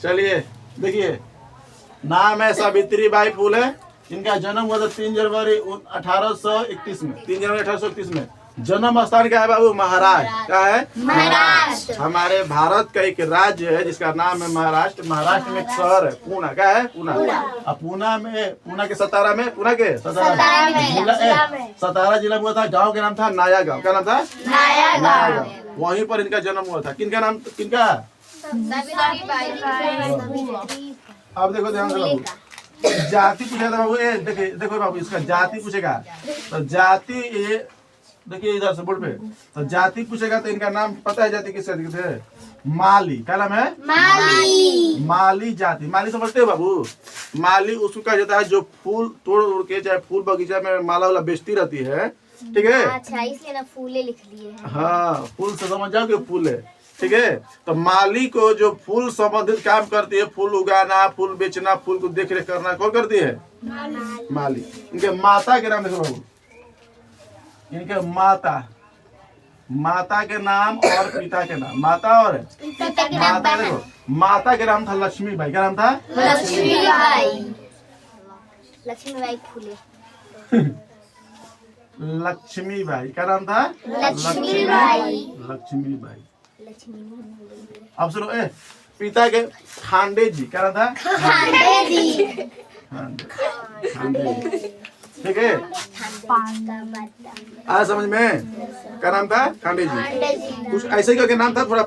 चलिए देखिए, नाम है सावित्रीबाई फुले। इनका जन्म हुआ था 3 जनवरी 1831 में। 3 जनवरी 1831 में। जन्म स्थान क्या है बाबू? महाराष्ट्र। क्या है? महाराष्ट्र। हमारे भारत का एक राज्य है जिसका नाम है महाराष्ट्र। महाराष्ट्र में एक शहर है पूना। क्या है? पूना। अब पूना के सतारा में, पूना के सतारा जिला में हुआ था। गांव का नाम था नया गांव। क्या नाम था? नया गांव। वहीं पर इनका जन्म हुआ था। किनका नाम? किनका? अब देखो ध्यान से बाबू, जाति पूछेगा बाबू। देखिए देखो बाबू, इसका जाति पूछेगा तो जाति ये देखिए इधर से बोर्ड पे, तो जाति पूछेगा तो इनका नाम पता है जाति किससे थे? माली। क्या नाम है? माली। माली जाति। माली समझते हो बाबू? माली उसको कहा जाता है जो फूल तोड़ उड़ के चाहे फूल बगीचा में माला वाला बेचती रहती है। ठीक है? अच्छा, इसलिए ना फूले लिख लिए हैं। हाँ, फूल से समझ जाओ कि फूल है। ठीक है? तो माली को जो फूल संबंधित काम करती है, फूल उगाना, फूल बेचना, फूल को देख रेख करना, कौन करती है? माली। इनके माता के नाम देखो बाबू, इनके माता के नाम और पिता के नाम। माता और माता देखो, माता के नाम था लक्ष्मीबाई। क्या नाम था? लक्ष्मीबाई फूले। लक्ष्मीबाई। क्या नाम था? लक्ष्मीबाई। लक्ष्मीबाई। अब सुनो, पिता के खांडे जी। क्या नाम था? खांडे। ठीक है? आज समझ में? क्या नाम था? खांडे जी। कुछ ऐसे ही करके नाम था, थोड़ा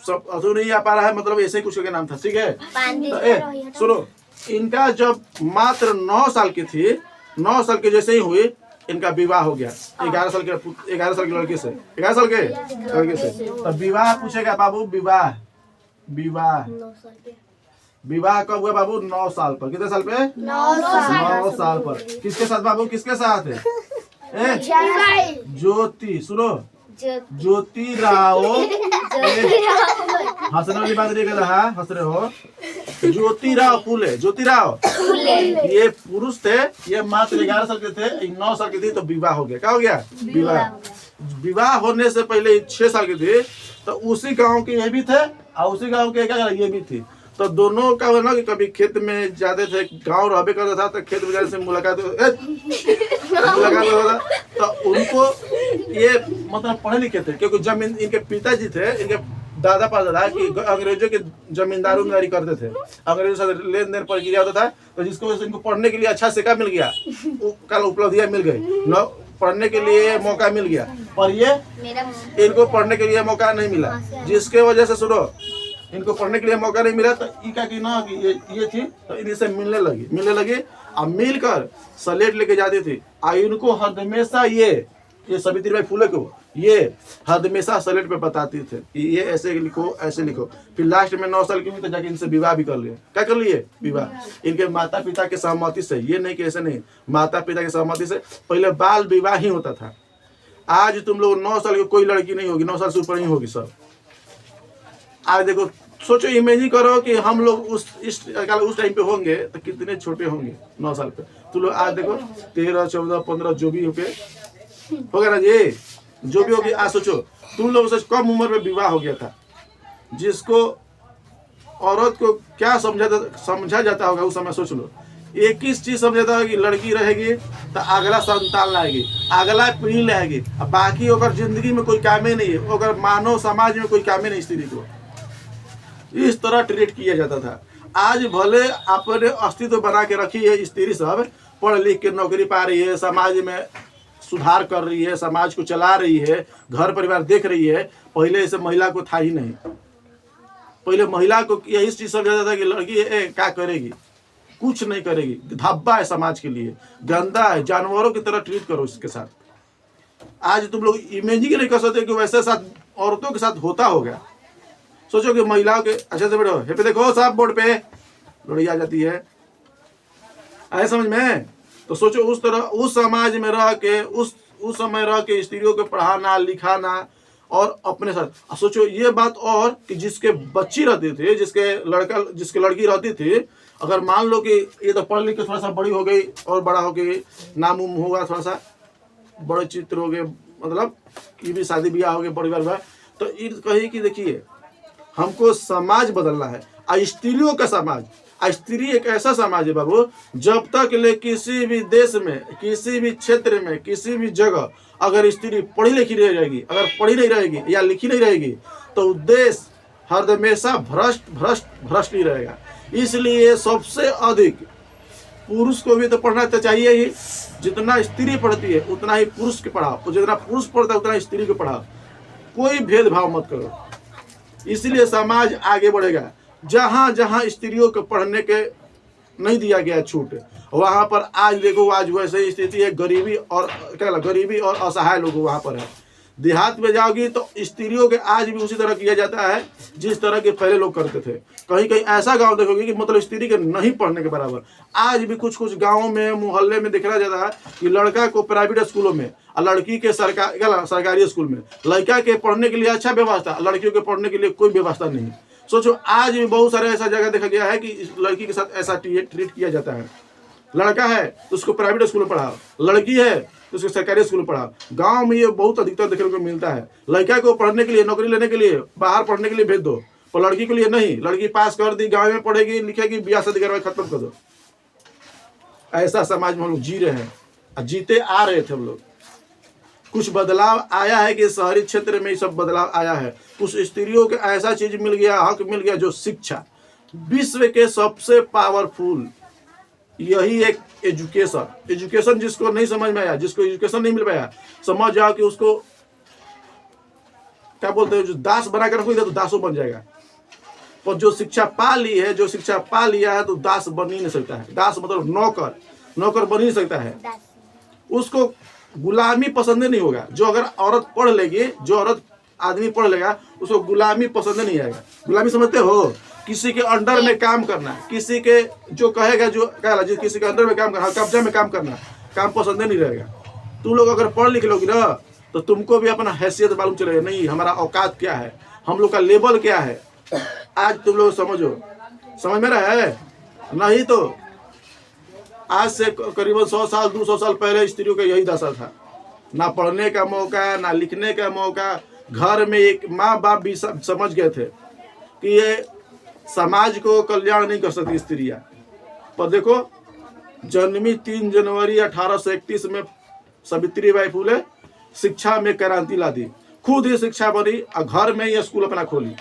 सब अधूर नहीं आ पा रहा है, मतलब ऐसे ही कुछ करके नाम था। ठीक है? तो सुनो, इनका जब मात्र 9 साल की थी, 9 साल के जैसे ही हुई, इनका विवाह हो गया 11 साल की लड़की से। 11 साल के लड़की से। तो विवाह पूछेगा बाबू। विवाह कब हुआ बाबू? 9 साल पर। कितने साल पे? 9 साल पर। किसके साथ बाबू? किसके साथ? ज्योति। सुनो, ज्योति राव। हंसने वाली बात नहीं कर रहा, हंस रहे हो। ज्योतिराव फुले। ज्योतिराव ये पुरुष थे, ये मात्र 11 साल के थे, 9 साल की थी तो विवाह हो गया। क्या हो गया? विवाह होने से पहले 6 साल की थी तो उसी गांव के ये भी थे और उसी गांव के क्या ये भी थी। तो दोनों का ना कि कभी खेत में जाते थे, गांव रहबे करता था, तो खेत में जाने से मुलाकात होता था। तो उनको ये मतलब पढ़े लिखे थे, क्योंकि जमीन इनके पिताजी थे, इनके दादा परदादा कि अंग्रेजों के जमींदारी करते थे। अंग्रेजों से लेन देन प्रक्रिया होता था, तो जिसको इनको पढ़ने के लिए अच्छा सिक्का मिल गया, कल उपलब्धियां मिल गई, पढ़ने के लिए मौका मिल गया। पर ये इनको पढ़ने के लिए मौका नहीं मिला, जिसके वजह से सुनो, इनको पढ़ने के लिए मौका नहीं मिला तो इनका की ना कि ये थी, तो इनसे मिलने लगी और मिलकर सलेट लेके जाती थी। और इनको हमेशा ये सावित्रीबाई फुले को ये हमेशा सलेट पे बताती थे कि ये ऐसे लिखो, ऐसे लिखो। फिर लास्ट में 9 साल की हुई तो जाके इनसे विवाह भी कर लिए। क्या कर लिए? विवाह। इनके माता पिता के सहमति से। ये नहीं कि ऐसे नहीं, माता पिता की सहमति से। पहले बाल विवाह ही होता था। आज तुम लोग 9 साल की कोई लड़की नहीं होगी, 9 साल से ऊपर ही होगी सब। आज देखो, सोचो, इमेजिन करो कि हम लोग उस टाइम पे होंगे तो कितने छोटे होंगे 9 साल पे। तुम लोग आज देखो 13, 14, 15 जो भी होगा ना, ये जो भी होगी। आज सोचो, तुम लोगों से कम उम्र में विवाह हो गया था, जिसको औरत को क्या समझा जाता होगा उस समय। सोच लो, एक ही चीज समझा जाता है कि लड़की रहेगी तो अगला संतान लाएगी, अगला पीढ़ी लाएगी, अब बाकी अगर जिंदगी में कोई काम ही नहीं है, अगर मानव समाज में कोई काम ही नहीं, स्त्री को इस तरह ट्रीट किया जाता था। आज भले अपने अस्तित्व बना के रखी है स्त्री, सब पढ़ लिख के नौकरी पा रही है, समाज में सुधार कर रही है, समाज को चला रही है, घर परिवार देख रही है। पहले ऐसे महिला को था ही नहीं। पहले महिला को यही चीज समझा जाता था कि लड़की क्या करेगी, कुछ नहीं करेगी, धब्बा है समाज के लिए, गंदा है, जानवरों की तरह ट्रीट करो इसके साथ। आज तुम लोग इमेजिन नहीं कर सकते कि वैसे साथ औरतों के साथ होता होगा। सोचो कि महिलाओं के अच्छे से बैठो, पे देखो साहब, बोर्ड पे लड़की आ जाती है, आए समझ में? तो सोचो उस तरह उस समाज में रह के, उस समय रह के स्त्रियों को पढ़ाना लिखाना और अपने साथ। सोचो ये बात, और कि जिसके बच्ची रहती थी, जिसके लड़की रहती थी, अगर मान लो कि ये तो पढ़ लिख के थोड़ा सा बड़ी हो गई और बड़ा हो गई, नाम उम होगा, थोड़ा सा बड़े चित्र हो गए, मतलब ये भी शादी ब्याह हो गए, परिवार हुआ, तो ये कही कि देखिए हमको समाज बदलना है। और स्त्रियों का समाज, स्त्री एक ऐसा समाज है बाबू, जब तक ले किसी भी देश में, किसी भी क्षेत्र में, किसी भी जगह अगर स्त्री पढ़ी लिखी नहीं रहेगी, अगर पढ़ी नहीं रहेगी या लिखी नहीं रहेगी, तो देश हर हमेशा भ्रष्ट भ्रष्ट भ्रष्ट ही रहेगा। इसलिए सबसे अधिक पुरुष को भी तो पढ़ना तो चाहिए ही। जितना स्त्री पढ़ती है उतना ही पुरुष के पढ़ाओ, और जितना पुरुष पढ़ता है उतना स्त्री को पढ़ाओ। कोई भेदभाव मत करो, इसलिए समाज आगे बढ़ेगा। जहाँ जहाँ स्त्रियों को पढ़ने के नहीं दिया गया छूट, वहाँ पर आज देखो, आज वैसे स्थिति है, गरीबी और क्या गरीबी और असहाय लोग वहाँ पर है। देहात में जाओगी तो स्त्रियों के आज भी उसी तरह किया जाता है जिस तरह के पहले लोग करते थे। कहीं कहीं ऐसा गांव देखोगे कि मतलब स्त्री के नहीं पढ़ने के बराबर। आज भी कुछ कुछ गांवों में, मोहल्ले में देखा जाता है कि लड़का को प्राइवेट स्कूलों में और लड़की के सरकारी स्कूल में, लड़का के पढ़ने के लिए अच्छा व्यवस्था, लड़कियों के पढ़ने के लिए कोई व्यवस्था नहीं। सोचो, आज भी बहुत सारे ऐसा जगह देखा गया है कि लड़की के साथ ऐसा ट्रीट किया जाता है। लड़का है तो उसको प्राइवेट स्कूल में पढ़ाओ, लड़की है तो उसको सरकारी स्कूल में पढ़ाओ। गांव में ये बहुत अधिकतर देखने को मिलता है। लड़का को पढ़ने के लिए, नौकरी लेने के लिए, बाहर पढ़ने के लिए भेज दो, और लड़की के लिए नहीं। लड़की पास कर दी, गाँव में पढ़ेगी, लिखेगी, ब्याह शादी करवा खत्म कर दो। ऐसा समाज में हम लोग जी रहे हैं और जीते आ रहे थे हम लोग। कुछ बदलाव आया है कि शहरी क्षेत्र में ही सब बदलाव आया है। कुछ स्त्रियों को ऐसा चीज मिल गया, हक मिल गया, जो शिक्षा। विश्व के सबसे पावरफुल यही एक एजुकेशन जिसको नहीं समझ में आया, जिसको एजुकेशन नहीं मिल पाया, समझ जाओ कि उसको क्या बोलते हैं, जो दास बना कर रखोगे तो दासों बन जाएगा। और जो शिक्षा पा ली है, जो शिक्षा पा लिया है, तो दास बन ही नहीं सकता है। दास मतलब नौकर बन ही नहीं सकता है। उसको गुलामी पसंद नहीं होगा। जो अगर औरत पढ़ लेगी, जो औरत आदमी पढ़ लेगा, उसको गुलामी पसंद नहीं आएगा। गुलामी समझते हो? किसी के अंडर में काम करना, किसी के जो कहेगा, जो कहेगा, किसी के अंडर में काम करना, कब्जा में काम करना, काम पसंद नहीं रहेगा। तुम लोग अगर पढ़ लिख लोगी ना, तो तुमको भी अपना हैसियत मालूम चलेगा, नहीं हमारा औकात क्या है, हम लोग का लेवल क्या है। आज तुम लोग समझो, समझ में रहा है? नहीं तो आज से करीबन 100 साल 200 साल पहले स्त्रियों का यही दशा था। ना पढ़ने का मौका, ना लिखने का मौका। घर में एक माँ बाप भी समझ गए थे कि ये समाज को कल्याण नहीं कर सकती स्त्रियां। पर देखो, जन्मी 3 जनवरी 1831 में सावित्रीबाई फुले शिक्षा में क्रांति ला दी। खुद ही शिक्षा बनी और घर में ही स्कूल अपना खोली,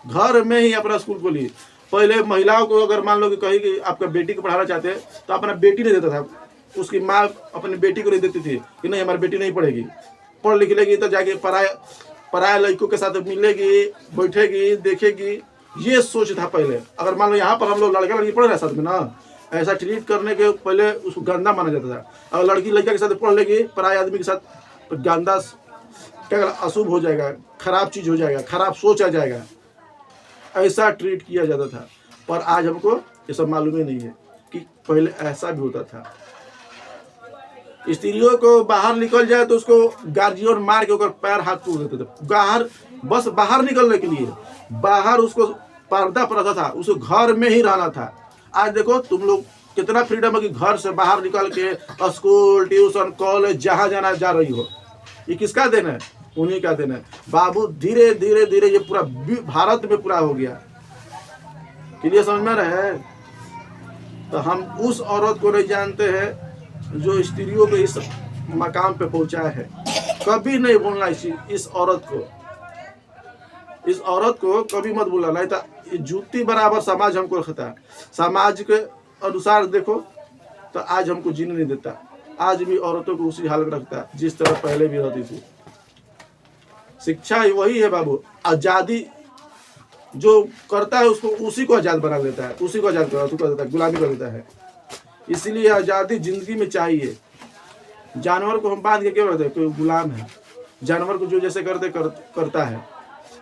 घर में ही अपना स्कूल खोली। पहले महिलाओं को अगर मान लो कि कहीं कि आपका बेटी को पढ़ाना चाहते हैं तो अपना बेटी नहीं देता था। उसकी माँ अपनी बेटी को नहीं देती थी कि नहीं हमारी बेटी नहीं पढ़ेगी, पढ़ लिख लेगी तो जाके पराया लड़कों के साथ मिलेगी, बैठेगी, देखेगी। ये सोच था पहले। अगर मान लो यहाँ पर हम लोग लड़का लड़की पढ़ रहे साथ में ना, ऐसा ट्रीट करने के पहले उसको गंदा माना जाता था। अगर लड़की लड़का के साथ पढ़ लेगी, पराये आदमी के साथ, तो गंदा क्या अशुभ हो जाएगा, खराब चीज हो जाएगा, खराब सोच आ जाएगा। ऐसा ट्रीट किया जाता था। पर आज हमको ये सब मालूम ही नहीं है कि पहले ऐसा भी होता था। स्त्रियों को बाहर निकल जाए तो उसको गार्जियन मार के ऊपर पैर हाथ तोड़ देते थे। बस बाहर निकलने के लिए बाहर उसको पर्दा पड़ता था, उसको घर में ही रहना था। आज देखो तुम लोग कितना फ्रीडम है कि घर से बाहर निकल के स्कूल, ट्यूशन, कॉलेज जहाँ जाना जा रही हो। ये किसका देन है? उन्हीं का देन है। बाबू धीरे धीरे धीरे ये पूरा भारत में पूरा हो गया। क्लियर समझ में रहे? तो हम उस औरत को नहीं जानते हैं जो स्त्रियों को इस मकाम पे पहुंचाया है। कभी नहीं बोलना इस औरत को कभी मत बोलना, नहीं तो जूती बराबर समाज हमको रखता है। समाज के अनुसार देखो तो आज हमको जीने नहीं देता। आज भी औरतों को उसी हाल में रखता है जिस तरह पहले भी रहती थी। शिक्षा वही है बाबू। आजादी जो करता है उसको उसी को आजाद बना देता है, उसी को आजाद कर देता है, गुलामी कर देता है। इसलिए आजादी जिंदगी में चाहिए। जानवर को हम बांध के क्यों रखते हैं? कोई गुलाम है, जानवर को जो जैसे करता है।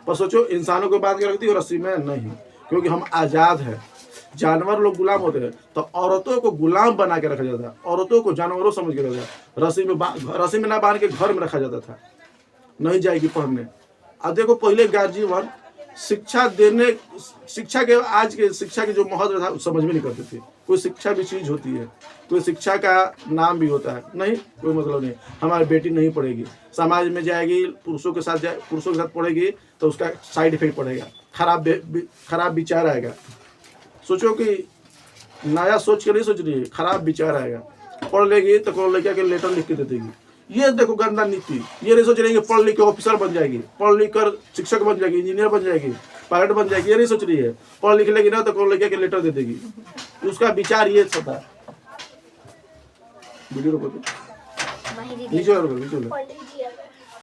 पर सोचो, इंसानों को बांध के रखती है रस्सी में नहीं, क्योंकि हम आजाद है। जानवर लोग गुलाम होते हैं, तो औरतों को गुलाम बना के रखा जाता है। औरतों को जानवरों समझ के रखा जाता है। रस्सी में ना बांध के घर में रखा जाता था, नहीं जाएगी पढ़ने। अब देखो, पहले गार्जियन शिक्षा के आज के शिक्षा के जो महत्व था समझ में नहीं करते थे। कोई शिक्षा भी चीज होती है, कोई शिक्षा का नाम भी होता है। नहीं, कोई मतलब नहीं। हमारी बेटी नहीं पढ़ेगी, समाज में जाएगी, पुरुषों के साथ पढ़ेगी तो उसका साइड इफेक्ट पड़ेगा। खराब विचार आएगा। सोचो कि नया सोच के नहीं सोच रही है, खराब विचार आएगा। पढ़ लेगी तो कौन लड़का के लेटर लिख के दे देगी। ये देखो गंदा नीति। ये नहीं सोच रही कि पढ़ लिख के ऑफिसर बन जाएगी, पढ़ लिख कर शिक्षक बन जाएगी, इंजीनियर बन जाएगी, पायलट बन जाएगी। ये नहीं सोच रही है। पढ़ लिख लेगी ना तो कौन लड़का के लेटर दे देगी। उसका विचार ये था। वीडियो रोको, नीचे वाला वीडियो